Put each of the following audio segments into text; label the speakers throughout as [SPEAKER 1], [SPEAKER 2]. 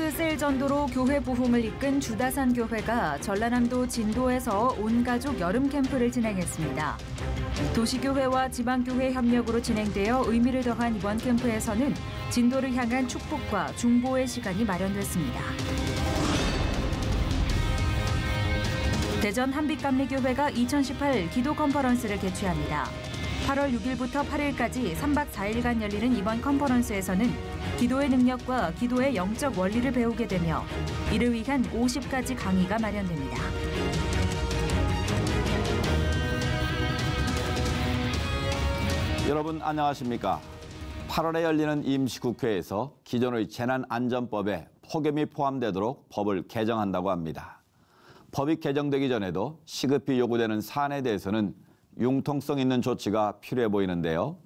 [SPEAKER 1] 하이파이브 셀 전도로 교회 부흥을 이끈 주다산 교회가 전라남도 진도에서 온가족 여름 캠프를 진행했습니다. 도시교회와 지방교회 협력으로 진행되어 의미를 더한 이번 캠프에서는 진도를 향한 축복과 중보의 시간이 마련됐습니다. 대전 한빛감리교회가 2018 기도 컨퍼런스를 개최합니다. 8월 6일부터 8일까지 3박 4일간 열리는 이번 컨퍼런스에서는 기도의 능력과 기도의 영적 원리를 배우게 되며 이를 위한 50가지 강의가 마련됩니다.
[SPEAKER 2] 여러분 안녕하십니까? 8월에 열리는 임시국회에서 기존의 재난안전법에 폭염이 포함되도록 법을 개정한다고 합니다. 법이 개정되기 전에도 시급히 요구되는 사안에 대해서는 융통성 있는 조치가 필요해 보이는데요.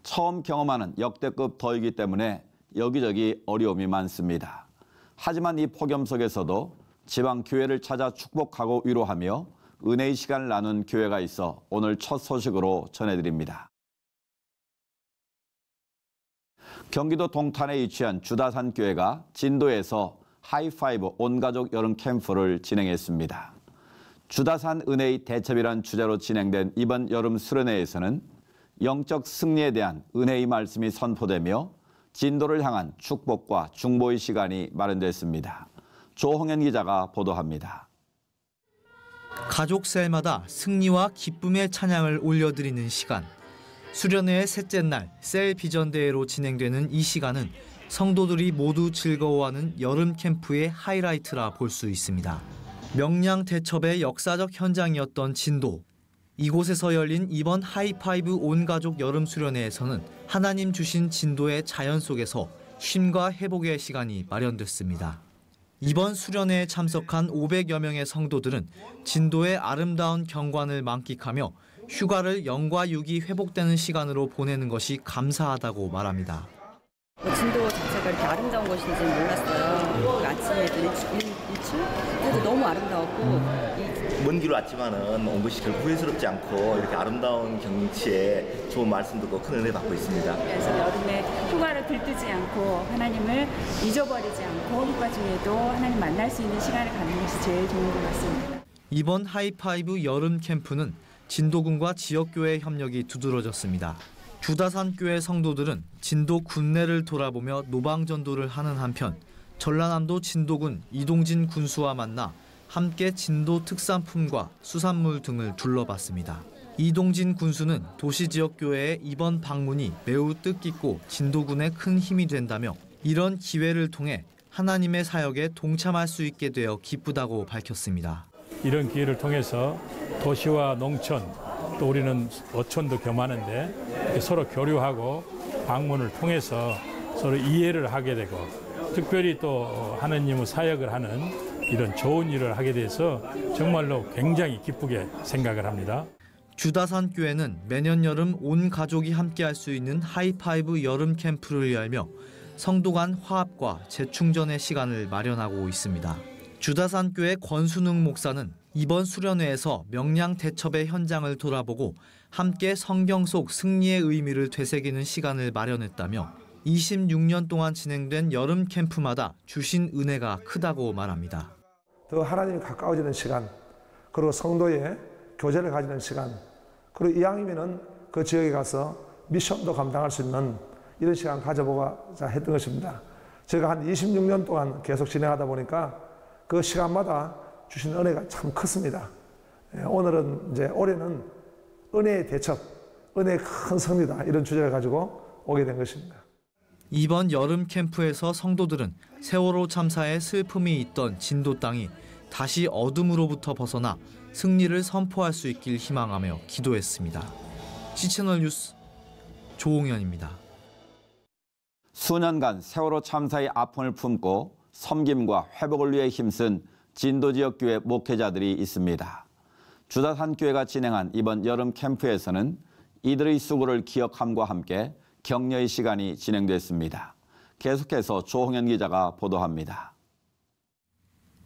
[SPEAKER 2] 처음 경험하는 역대급 더위이기 때문에 여기저기 어려움이 많습니다. 하지만 이 폭염 속에서도 지방 교회를 찾아 축복하고 위로하며 은혜의 시간을 나눈 교회가 있어 오늘 첫 소식으로 전해드립니다. 경기도 동탄에 위치한 주다산 교회가 진도에서 하이파이브 온가족 여름 캠프를 진행했습니다. 주다산 은혜의 대첩이란 주제로 진행된 이번 여름 수련회에서는 영적 승리에 대한 은혜의 말씀이 선포되며 진도를 향한 축복과 중보의 시간이 마련됐습니다. 조홍현 기자가 보도합니다.
[SPEAKER 3] 가족셀마다 승리와 기쁨의 찬양을 올려드리는 시간. 수련회의 셋째 날 셀 비전대회로 진행되는 이 시간은 성도들이 모두 즐거워하는 여름 캠프의 하이라이트라 볼 수 있습니다. 명량 대첩의 역사적 현장이었던 진도. 이곳에서 열린 이번 하이파이브 온가족 여름 수련회에서는 하나님 주신 진도의 자연 속에서 쉼과 회복의 시간이 마련됐습니다. 이번 수련회에 참석한 500여 명의 성도들은 진도의 아름다운 경관을 만끽하며 휴가를 영과 육이 회복되는 시간으로 보내는 것이 감사하다고 말합니다.
[SPEAKER 4] 진도 자체가 이렇게 아름다운 곳인지 몰랐어요. 아침에 일출? 그래도 너무 아름다웠고.
[SPEAKER 5] 먼 길로 왔지만은 온 것이 결코 후회스럽지 않고 이렇게 아름다운 경치에 좋은 말씀 듣고 큰 은혜 받고 있습니다.
[SPEAKER 6] 그래서 여름에 휴가를 들뜨지 않고 하나님을 잊어버리지 않고 휴가 중에도 하나님 만날 수 있는 시간을 갖는 것이 제일 좋은 것 같습니다.
[SPEAKER 3] 이번 하이파이브 여름 캠프는 진도군과 지역교회 협력이 두드러졌습니다. 주다산 교회 성도들은 진도 군내를 돌아보며 노방전도를 하는 한편 전라남도 진도군 이동진 군수와 만나 함께 진도 특산품과 수산물 등을 둘러봤습니다. 이동진 군수는 도시지역교회의 이번 방문이 매우 뜻깊고 진도군에 큰 힘이 된다며 이런 기회를 통해 하나님의 사역에 동참할 수 있게 되어 기쁘다고 밝혔습니다.
[SPEAKER 7] 이런 기회를 통해서 도시와 농촌 또 우리는 어촌도 겸하는데 서로 교류하고 방문을 통해서 서로 이해를 하게 되고 특별히 또 하나님의 사역을 하는 이런 좋은 일을 하게 돼서 정말로 굉장히 기쁘게 생각을 합니다.
[SPEAKER 3] 주다산 교회는 매년 여름 온 가족이 함께할 수 있는 하이파이브 여름 캠프를 열며 성도 간 화합과 재충전의 시간을 마련하고 있습니다. 주다산 교회 권순웅 목사는 이번 수련회에서 명량 대첩의 현장을 돌아보고 함께 성경 속 승리의 의미를 되새기는 시간을 마련했다며 26년 동안 진행된 여름 캠프마다 주신 은혜가 크다고 말합니다.
[SPEAKER 8] 더 하나님이 가까워지는 시간, 그리고 성도의 교제를 가지는 시간, 그리고 이왕이면은 그 지역에 가서 미션도 감당할 수 있는 이런 시간 가져보고자 했던 것입니다. 제가 한 26년 동안 계속 진행하다 보니까 그 시간마다 주신 은혜가 참 컸습니다. 오늘은 올해는 은혜의 대첩, 은혜의 큰 승리다 이런 주제를 가지고 오게 된 것입니다.
[SPEAKER 3] 이번 여름 캠프에서 성도들은 세월호 참사에 슬픔이 있던 진도 땅이 다시 어둠으로부터 벗어나 승리를 선포할 수 있길 희망하며 기도했습니다. C채널 뉴스 조홍현입니다.
[SPEAKER 2] 수년간 세월호 참사의 아픔을 품고 섬김과 회복을 위해 힘쓴 진도 지역 교회 목회자들이 있습니다. 주다산 교회가 진행한 이번 여름 캠프에서는 이들의 수고를 기억함과 함께 격려의 시간이 진행됐습니다. 계속해서 조홍현 기자가 보도합니다.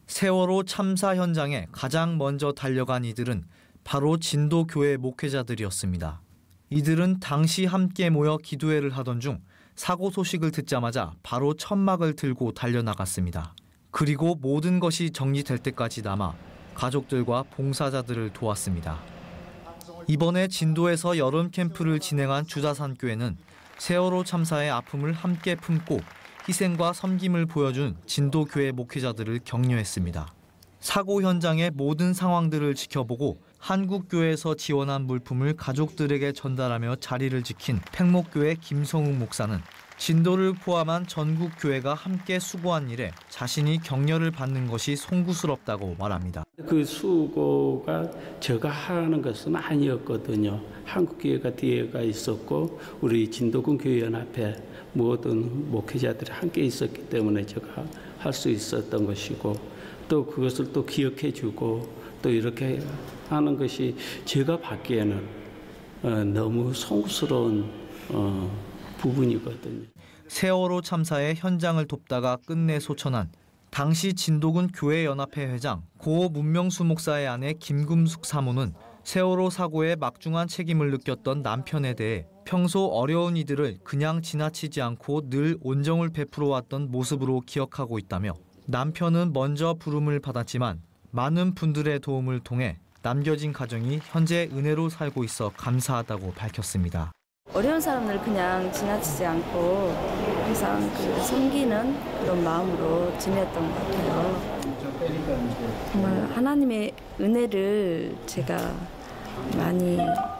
[SPEAKER 3] 세월호 참사 현장에 가장 먼저 달려간 이들은 바로 진도 교회 목회자들이었습니다. 이들은 당시 함께 모여 기도회를 하던 중 사고 소식을 듣자마자 바로 천막을 들고 달려나갔습니다. 그리고 모든 것이 정리될 때까지 남아 가족들과 봉사자들을 도왔습니다. 이번에 진도에서 여름 캠프를 진행한 주다산교회는 세월호 참사의 아픔을 함께 품고 희생과 섬김을 보여준 진도교회 목회자들을 격려했습니다. 사고 현장의 모든 상황들을 지켜보고 한국교회에서 지원한 물품을 가족들에게 전달하며 자리를 지킨 팽목교회 김성욱 목사는 진도를 포함한 전국 교회가 함께 수고한 일에 자신이 격려를 받는 것이 송구스럽다고 말합니다.
[SPEAKER 9] 그 수고가 제가 하는 것은 아니었거든요. 한국교회가 뒤에가 있었고 우리 진도군 교회연합회 모든 목회자들이 함께 있었기 때문에 제가 할 수 있었던 것이고 또 그것을 또 기억해주고 또 이렇게 하는 것이 제가 받기에는 너무 송구스러운 부분이거든요.
[SPEAKER 3] 세월호 참사의 현장을 돕다가 끝내 소천한 당시 진도군 교회연합회 회장 고 문명수 목사의 아내 김금숙 사모는 세월호 사고에 막중한 책임을 느꼈던 남편에 대해 평소 어려운 이들을 그냥 지나치지 않고 늘 온정을 베풀어왔던 모습으로 기억하고 있다며 남편은 먼저 부름을 받았지만 많은 분들의 도움을 통해 남겨진 가정이 현재 은혜로 살고 있어 감사하다고 밝혔습니다.
[SPEAKER 4] 어려운 사람들 그냥 지나치지 않고 항상 그 섬기는 그런 마음으로 지냈던 것 같아요. 정말 하나님의 은혜를 제가 많이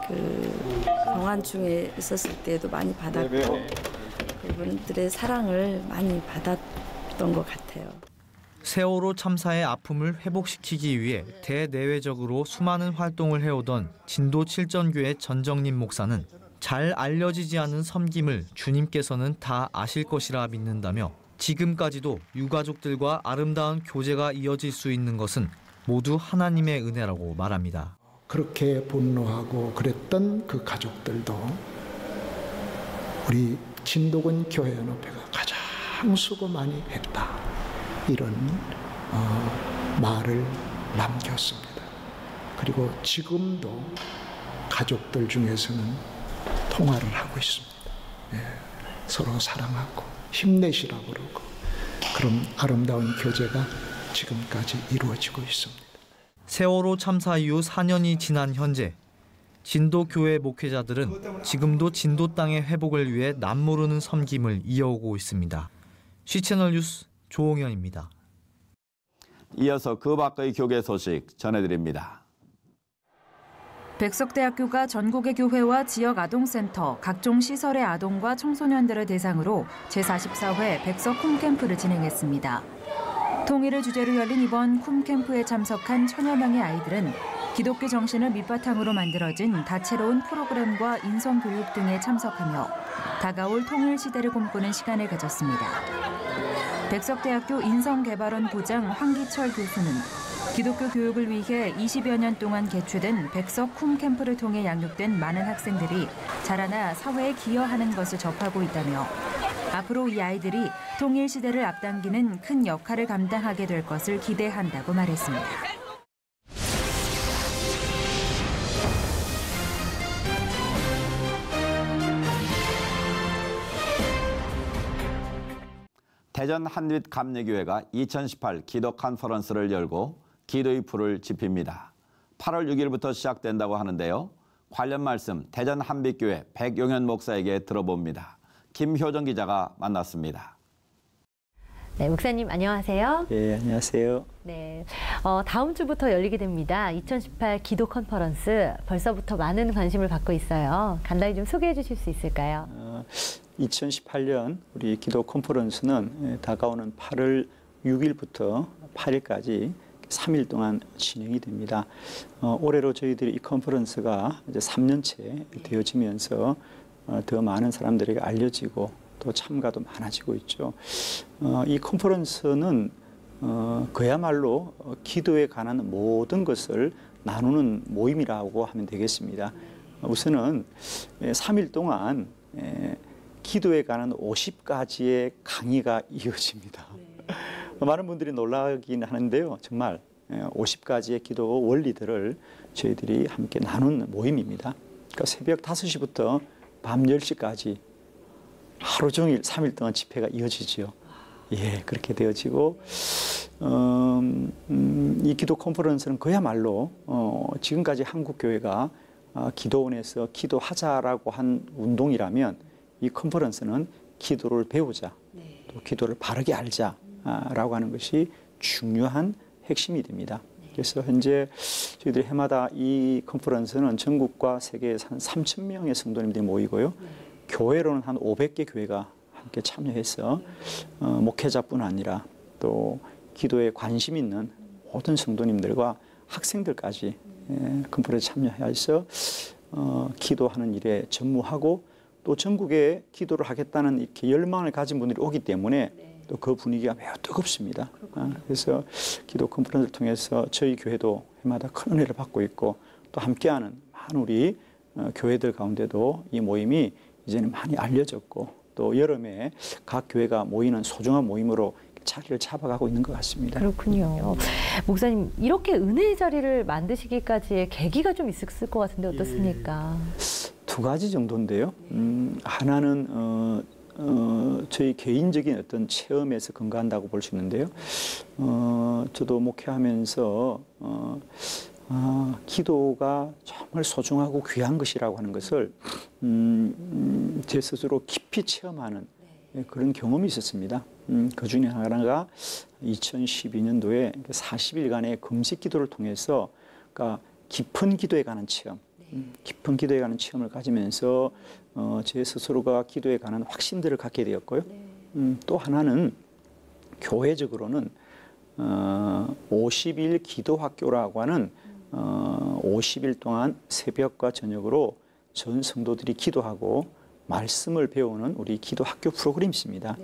[SPEAKER 4] 그 병환 중에 있었을 때도 많이 받았고 그분들의 사랑을 많이 받았던 것 같아요.
[SPEAKER 3] 세월호 참사의 아픔을 회복시키기 위해 대내외적으로 수많은 활동을 해오던 진도 칠전교회 전정림 목사는 잘 알려지지 않은 섬김을 주님께서는 다 아실 것이라 믿는다며 지금까지도 유가족들과 아름다운 교제가 이어질 수 있는 것은 모두 하나님의 은혜라고 말합니다.
[SPEAKER 10] 그렇게 분노하고 그랬던 그 가족들도 우리 진도군 교회연합회가 가장 수고 많이 했다. 이런 말을 남겼습니다. 그리고 지금도 가족들 중에서는 통화를 하고 있습니다. 예, 서로 사랑하고 힘내시라고 그러고 그런 아름다운 교제가 지금까지 이루어지고 있습니다.
[SPEAKER 3] 세월호 참사 이후 4년이 지난 현재 진도 교회 목회자들은 지금도 진도 땅의 회복을 위해 남모르는 섬김을 이어오고 있습니다. 시채널 뉴스 조홍현입니다.
[SPEAKER 2] 이어서 그 밖의 교계 소식 전해드립니다.
[SPEAKER 1] 백석대학교가 전국의 교회와 지역 아동센터, 각종 시설의 아동과 청소년들을 대상으로 제44회 백석 쿰캠프를 진행했습니다. 통일을 주제로 열린 이번 쿰캠프에 참석한 천여 명의 아이들은 기독교 정신을 밑바탕으로 만들어진 다채로운 프로그램과 인성교육 등에 참석하며 다가올 통일 시대를 꿈꾸는 시간을 가졌습니다. 백석대학교 인성개발원 부장 황기철 교수는 기독교 교육을 위해 20여 년 동안 개최된 백석 쿰캠프를 통해 양육된 많은 학생들이 자라나 사회에 기여하는 것을 접하고 있다며 앞으로 이 아이들이 통일 시대를 앞당기는 큰 역할을 감당하게 될 것을 기대한다고 말했습니다.
[SPEAKER 2] 대전 한빛감리교회가 2018 기도 컨퍼런스를 열고 기도의 불을 지핍니다. 8월 6일부터 시작된다고 하는데요. 관련 말씀 대전 한빛교회 백용현 목사에게 들어봅니다. 김효정 기자가 만났습니다.
[SPEAKER 11] 네, 목사님 안녕하세요.
[SPEAKER 12] 네, 안녕하세요.
[SPEAKER 11] 네, 다음 주부터 열리게 됩니다. 2018 기도 컨퍼런스 벌써부터 많은 관심을 받고 있어요. 간단히 좀 소개해 주실 수 있을까요?
[SPEAKER 12] 2018년 우리 기도 컨퍼런스는 다가오는 8월 6일부터 8일까지 3일 동안 진행이 됩니다. 올해로 저희들이 이 컨퍼런스가 이제 3년째 되어지면서 더 많은 사람들에게 알려지고 또 참가도 많아지고 있죠. 이 컨퍼런스는 그야말로 기도에 관한 모든 것을 나누는 모임이라고 하면 되겠습니다. 우선은 3일 동안 기도에 관한 50가지의 강의가 이어집니다. 많은 분들이 놀라긴 하는데요. 정말 50가지의 기도 원리들을 저희들이 함께 나누는 모임입니다. 그러니까 새벽 5시부터 밤 10시까지 하루 종일 3일 동안 집회가 이어지죠. 예, 그렇게 되어지고 이 기도 컨퍼런스는 그야말로 지금까지 한국 교회가 기도원에서 기도하자라고 한 운동이라면 이 컨퍼런스는 기도를 배우자, 또 기도를 바르게 알자라고 하는 것이 중요한 핵심이 됩니다. 그래서 현재 저희들이 해마다 이 컨퍼런스는 전국과 세계에서 한 3,000명의 성도님들이 모이고요. 교회로는 한 500개 교회가 함께 참여해서 목회자뿐 아니라 또 기도에 관심 있는 모든 성도님들과 학생들까지 컨퍼런스에 참여해서 기도하는 일에 전무하고 또 전국에 기도를 하겠다는 이렇게 열망을 가진 분들이 오기 때문에 또 그 분위기가 매우 뜨겁습니다. 그래서 기도 컨퍼런스를 통해서 저희 교회도 해마다 큰 은혜를 받고 있고 또 함께하는 많은 우리 교회들 가운데도 이 모임이 이제는 많이 알려졌고 또 여름에 각 교회가 모이는 소중한 모임으로 자리를 잡아가고 있는 것 같습니다.
[SPEAKER 11] 그렇군요. 목사님, 이렇게 은혜의 자리를 만드시기까지의 계기가 좀 있었을 것 같은데 어떻습니까?
[SPEAKER 12] 두 가지 정도인데요. 하나는 저희 개인적인 어떤 체험에서 근거한다고 볼 수 있는데요. 저도 목회하면서 기도가 정말 소중하고 귀한 것이라고 하는 것을 제 스스로 깊이 체험하는 그런 경험이 있었습니다. 그 중에 하나가 2012년도에 40일간의 금식 기도를 통해서 그러니까 깊은 기도에 관한 체험, 깊은 기도에 관한 체험을 가지면서 제 스스로가 기도에 관한 확신들을 갖게 되었고요. 또 하나는 교회적으로는 50일 기도학교라고 하는 50일 동안 새벽과 저녁으로 전 성도들이 기도하고 말씀을 배우는 우리 기도학교 프로그램이 있습니다.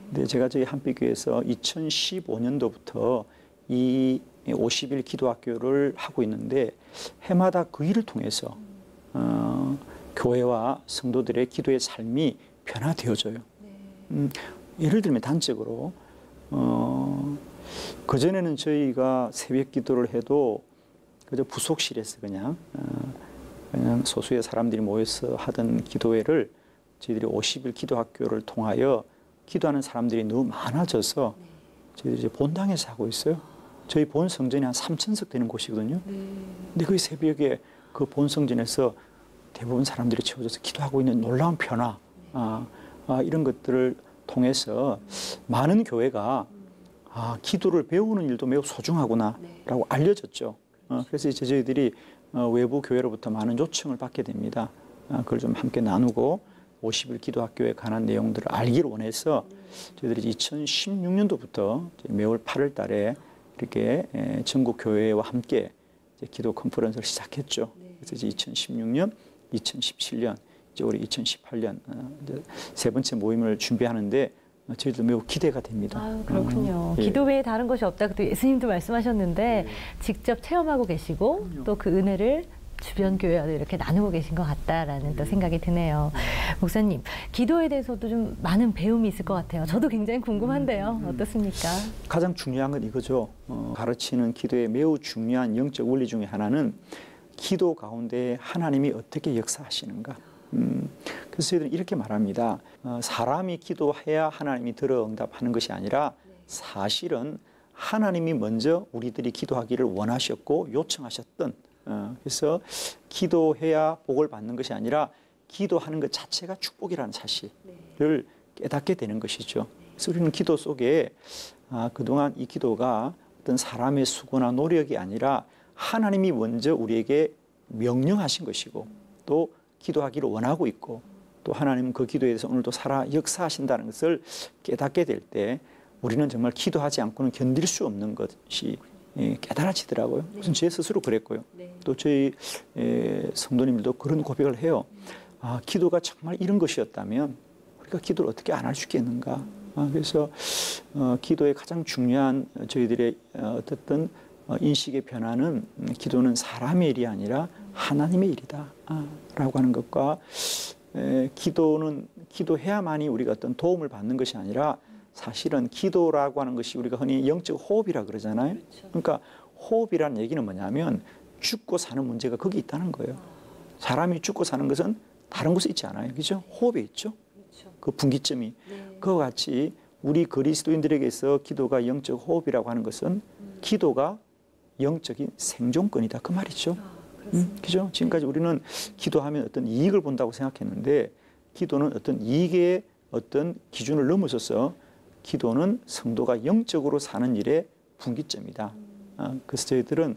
[SPEAKER 12] 근데 제가 저희 한빛교회에서 2015년도부터 이 50일 기도학교를 하고 있는데 해마다 그 일을 통해서 교회와 성도들의 기도의 삶이 변화되어져요. 예를 들면 단적으로 그전에는 저희가 새벽 기도를 해도 그저 부속실에서 그냥 소수의 사람들이 모여서 하던 기도회를 저희들이 50일 기도학교를 통하여 기도하는 사람들이 너무 많아져서 저희들이 이제 본당에서 하고 있어요. 저희 본 성전이 한 3,000석 되는 곳이거든요. 근데 그 새벽에 그 본 성전에서 대부분 사람들이 채워져서 기도하고 있는 놀라운 변화, 이런 것들을 통해서 많은 교회가 기도를 배우는 일도 매우 소중하구나라고 알려졌죠. 그래서 이제 저희들이 외부 교회로부터 많은 요청을 받게 됩니다. 그걸 좀 함께 나누고 50일 기도학교에 관한 내용들을 알기를 원해서 저희들이 2016년도부터 매월 8월 달에 이렇게 전국 교회와 함께 기도 컨퍼런스를 시작했죠. 그래서 이제 2016년, 2017년, 이제 올해 2018년 이제 세 번째 모임을 준비하는데 저희도 매우 기대가 됩니다.
[SPEAKER 11] 그렇군요.
[SPEAKER 12] 예.
[SPEAKER 11] 기도 외에 다른 것이 없다. 또 예수님도 말씀하셨는데 직접 체험하고 계시고 또 그 은혜를 주변 교회와도 이렇게 나누고 계신 것 같다라는 또 생각이 드네요. 목사님, 기도에 대해서도 좀 많은 배움이 있을 것 같아요. 저도 굉장히 궁금한데요. 어떻습니까? 가장
[SPEAKER 12] 중요한 건 이거죠. 가르치는 기도의 매우 중요한 영적 원리 중에 하나는 기도 가운데 하나님이 어떻게 역사하시는가. 그래서 저희들은 이렇게 말합니다. 사람이 기도해야 하나님이 들어 응답하는 것이 아니라 사실은 하나님이 먼저 우리들이 기도하기를 원하셨고 요청하셨던, 그래서 기도해야 복을 받는 것이 아니라 기도하는 것 자체가 축복이라는 사실을 깨닫게 되는 것이죠. 그래서 우리는 기도 속에 그동안 이 기도가 어떤 사람의 수고나 노력이 아니라 하나님이 먼저 우리에게 명령하신 것이고 또 기도하기를 원하고 있고 또 하나님은 그 기도에 대해서 오늘도 살아 역사하신다는 것을 깨닫게 될 때 우리는 정말 기도하지 않고는 견딜 수 없는 것이 깨달아지더라고요. 우선 제 스스로 그랬고요. 또 저희 성도님들도 그런 고백을 해요. 기도가 정말 이런 것이었다면 우리가 기도를 어떻게 안 할 수 있겠는가. 그래서 기도의 가장 중요한 저희들의 어떤 인식의 변화는 기도는 사람의 일이 아니라 하나님의 일이다 라고 하는 것과 기도는 기도해야만이 우리가 어떤 도움을 받는 것이 아니라 사실은 기도라고 하는 것이 우리가 흔히 영적 호흡이라 그러잖아요. 그러니까 호흡이라는 얘기는 뭐냐면 죽고 사는 문제가 거기 있다는 거예요. 사람이 죽고 사는 것은 다른 곳에 있지 않아요. 그죠? 호흡에 있죠. 그 분기점이. 그와 같이 우리 그리스도인들에게서 기도가 영적 호흡이라고 하는 것은 기도가 영적인 생존권이다. 그 말이죠. 그죠? 지금까지 우리는 기도하면 어떤 이익을 본다고 생각했는데 기도는 어떤 이익의 어떤 기준을 넘어서서 기도는 성도가 영적으로 사는 일의 분기점이다. 그래서 저희들은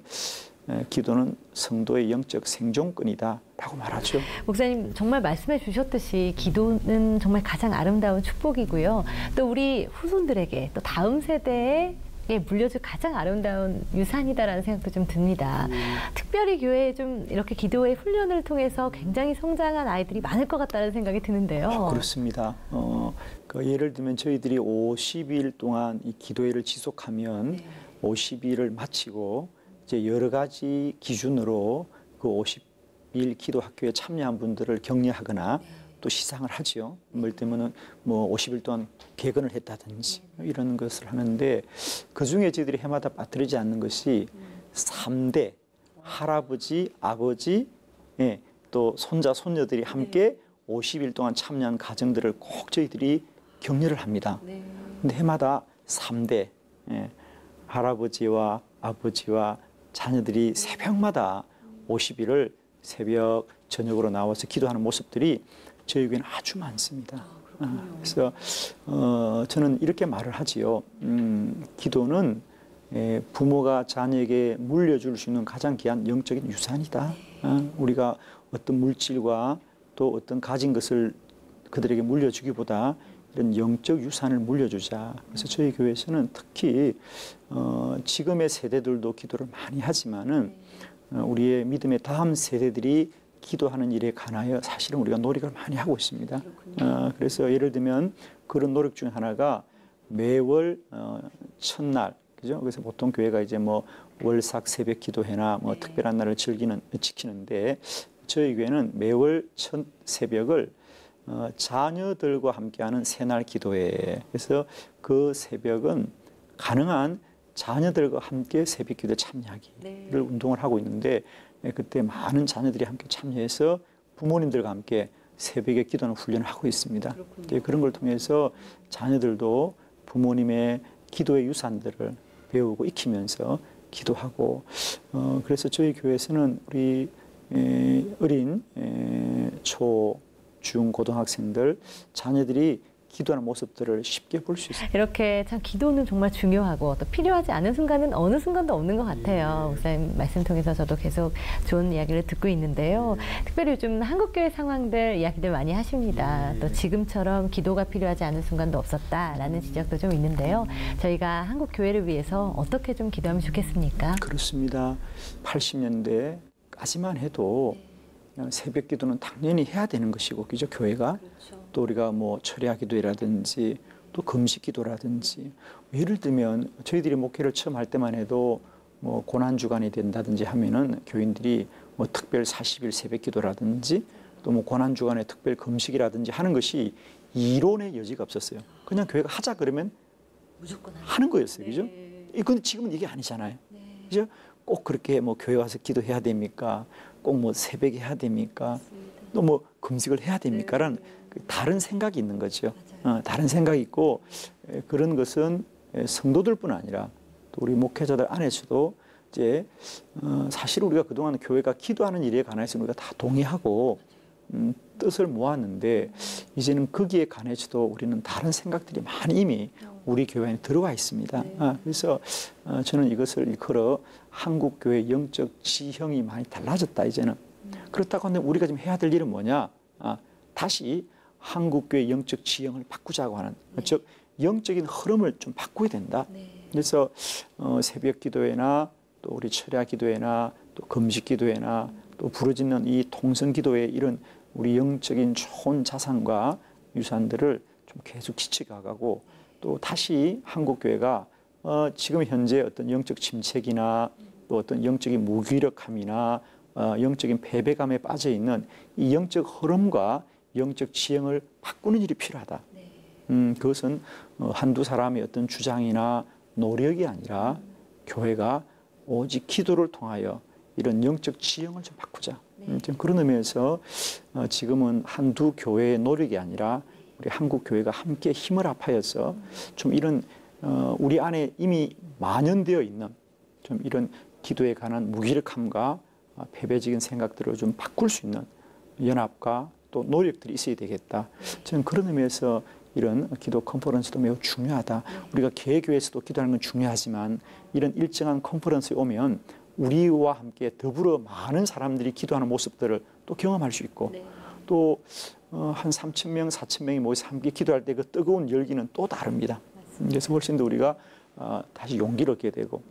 [SPEAKER 12] 기도는 성도의 영적 생존권이다 라고 말하죠.
[SPEAKER 11] 목사님 정말 말씀해 주셨듯이 기도는 정말 가장 아름다운 축복이고요. 또 우리 후손들에게 또 다음 세대에 물려줄 가장 아름다운 유산이다라는 생각도 좀 듭니다. 특별히 교회에 좀 이렇게 기도의 훈련을 통해서 굉장히 성장한 아이들이 많을 것 같다는 생각이 드는데요.
[SPEAKER 12] 그렇습니다. 예를 들면 저희들이 50일 동안 이 기도회를 지속하면 50일을 마치고 이제 여러 가지 기준으로 그 50일 기도 학교에 참여한 분들을 격려하거나 또 시상을 하죠. 뭘 때문에 뭐 50일 동안 개근을 했다든지 이런 것을 하는데 그 중에 저희들이 해마다 빠뜨리지 않는 것이 3대 할아버지, 아버지, 또 손자, 손녀들이 함께 50일 동안 참여한 가정들을 꼭 저희들이 격려를 합니다. 근데 해마다 3대 할아버지와 아버지와 자녀들이 새벽마다 50일을 새벽 저녁으로 나와서 기도하는 모습들이 저희 교회는 아주 많습니다. 그래서 저는 이렇게 말을 하지요. 기도는 부모가 자녀에게 물려줄 수 있는 가장 귀한 영적인 유산이다. 우리가 어떤 물질과 또 어떤 가진 것을 그들에게 물려주기보다 이런 영적 유산을 물려주자. 그래서 저희 교회에서는 특히 지금의 세대들도 기도를 많이 하지만은 우리의 믿음의 다음 세대들이 기도하는 일에 관하여 사실은 우리가 노력을 많이 하고 있습니다. 그래서 예를 들면 그런 노력 중 하나가 매월 첫날, 그죠? 그래서 보통 교회가 이제 뭐 월삭 새벽 기도회나 뭐 특별한 날을 지키는데 저희 교회는 매월 첫 새벽을 자녀들과 함께하는 새날 기도회. 그래서 그 새벽은 가능한 자녀들과 함께 새벽 기도에 참여하기를 운동을 하고 있는데 그때 많은 자녀들이 함께 참여해서 부모님들과 함께 새벽에 기도하는 훈련을 하고 있습니다. 그런 걸 통해서 자녀들도 부모님의 기도의 유산들을 배우고 익히면서 기도하고 그래서 저희 교회에서는 우리 어린 초, 중, 고등학생들 자녀들이 기도하는 모습들을 쉽게 볼 수 있습니다.
[SPEAKER 11] 이렇게 참 기도는 정말 중요하고 또 필요하지 않은 순간은 어느 순간도 없는 것 같아요. 목사님 말씀 통해서 저도 계속 좋은 이야기를 듣고 있는데요. 특별히 요즘 한국교회 상황들 이야기들 많이 하십니다. 또 지금처럼 기도가 필요하지 않은 순간도 없었다라는 지적도 좀 있는데요. 저희가 한국교회를 위해서 어떻게 좀 기도하면 좋겠습니까?
[SPEAKER 12] 그렇습니다. 80년대까지만 해도 새벽 기도는 당연히 해야 되는 것이고, 그죠? 교회가. 또 우리가 뭐 철야 기도라든지 또 금식 기도라든지 예를 들면 저희들이 목회를 처음 할 때만 해도 뭐 고난 주간이 된다든지 하면은 교인들이 뭐 특별 40일 새벽 기도라든지 또 뭐 고난 주간에 특별 금식이라든지 하는 것이 이론의 여지가 없었어요. 그냥 교회가 하자 그러면 무조건 하는 거였어요. 그죠? 근데 지금은 이게 아니잖아요. 그죠? 꼭 그렇게 뭐 교회 와서 기도해야 됩니까? 꼭 뭐 새벽에 해야 됩니까? 또 뭐 금식을 해야 됩니까? 라는 다른 생각이 있는 거죠. 다른 생각이 있고 그런 것은 성도들뿐 아니라 또 우리 목회자들 안에서도 이제 사실 우리가 그동안 교회가 기도하는 일에 관해서 우리가 다 동의하고 뜻을 모았는데 이제는 거기에 관해서도 우리는 다른 생각들이 많이 이미 우리 교회 안에 들어와 있습니다. 그래서 저는 이것을 일컬어 한국교회 영적 지형이 많이 달라졌다 이제는. 그렇다고 하는데 우리가 지금 해야 될 일은 뭐냐? 다시 한국교회 영적 지형을 바꾸자고 하는, 즉 영적인 흐름을 좀 바꿔야 된다. 그래서 새벽 기도회나 또 우리 철야 기도회나 또 금식 기도회나 또 부르짖는 이 통성 기도회 이런 우리 영적인 좋은 자산과 유산들을 좀 계속 지켜가고 또 다시 한국교회가 지금 현재 어떤 영적 침체기나 또 어떤 영적인 무기력함이나 영적인 패배감에 빠져 있는 이 영적 흐름과 영적 지형을 바꾸는 일이 필요하다. 그것은 한두 사람의 어떤 주장이나 노력이 아니라 교회가 오직 기도를 통하여 이런 영적 지형을 좀 바꾸자. 좀 그런 의미에서 지금은 한두 교회의 노력이 아니라 우리 한국 교회가 함께 힘을 합하여서 좀 이런 우리 안에 이미 만연되어 있는 좀 이런 기도에 관한 무기력함과 패배적인 생각들을 좀 바꿀 수 있는 연합과 또 노력들이 있어야 되겠다. 저는 그런 의미에서 이런 기도 컨퍼런스도 매우 중요하다. 우리가 개교에서도 기도하는 건 중요하지만 이런 일정한 컨퍼런스에 오면 우리와 함께 더불어 많은 사람들이 기도하는 모습들을 또 경험할 수 있고 또 한 3,000명, 4,000명이 모여서 함께 기도할 때 그 뜨거운 열기는 또 다릅니다. 그래서 훨씬 더 우리가 다시 용기를 얻게 되고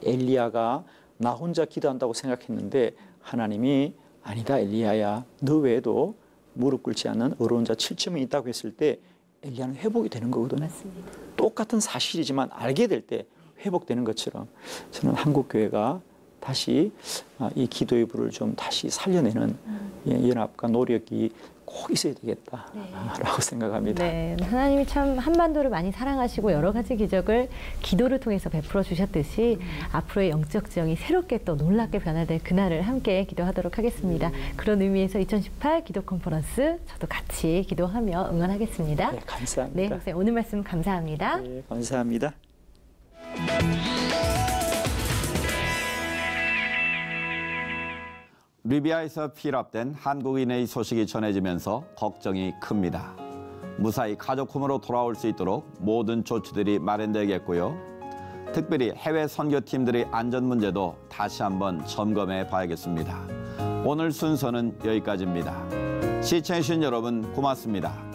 [SPEAKER 12] 엘리야가 나 혼자 기도한다고 생각했는데 하나님이 아니다 엘리야야 너 외에도 무릎 꿇지 않는 어려운 자 7,000명이 있다고 했을 때 엘리야는 회복이 되는 거거든요.
[SPEAKER 11] 맞습니다.
[SPEAKER 12] 똑같은 사실이지만 알게 될 때 회복되는 것처럼 저는 한국교회가 다시 이 기도의 불을 좀 다시 살려내는 연합과 노력이 꼭 있어야 되겠다라고 생각합니다.
[SPEAKER 11] 네, 하나님이 참 한반도를 많이 사랑하시고 여러 가지 기적을 기도를 통해서 베풀어 주셨듯이 앞으로의 영적 지형이 새롭게 또 놀랍게 변화될 그날을 함께 기도하도록 하겠습니다. 그런 의미에서 2018 기도 컨퍼런스 저도 같이 기도하며 응원하겠습니다.
[SPEAKER 12] 네, 감사합니다.
[SPEAKER 11] 네, 목사님 오늘 말씀 감사합니다.
[SPEAKER 12] 네, 감사합니다.
[SPEAKER 2] 리비아에서 피랍된 한국인의 소식이 전해지면서 걱정이 큽니다. 무사히 가족홈으로 돌아올 수 있도록 모든 조치들이 마련되겠고요. 특별히 해외 선교팀들의 안전 문제도 다시 한번 점검해 봐야겠습니다. 오늘 순서는 여기까지입니다. 시청해주신 여러분 고맙습니다.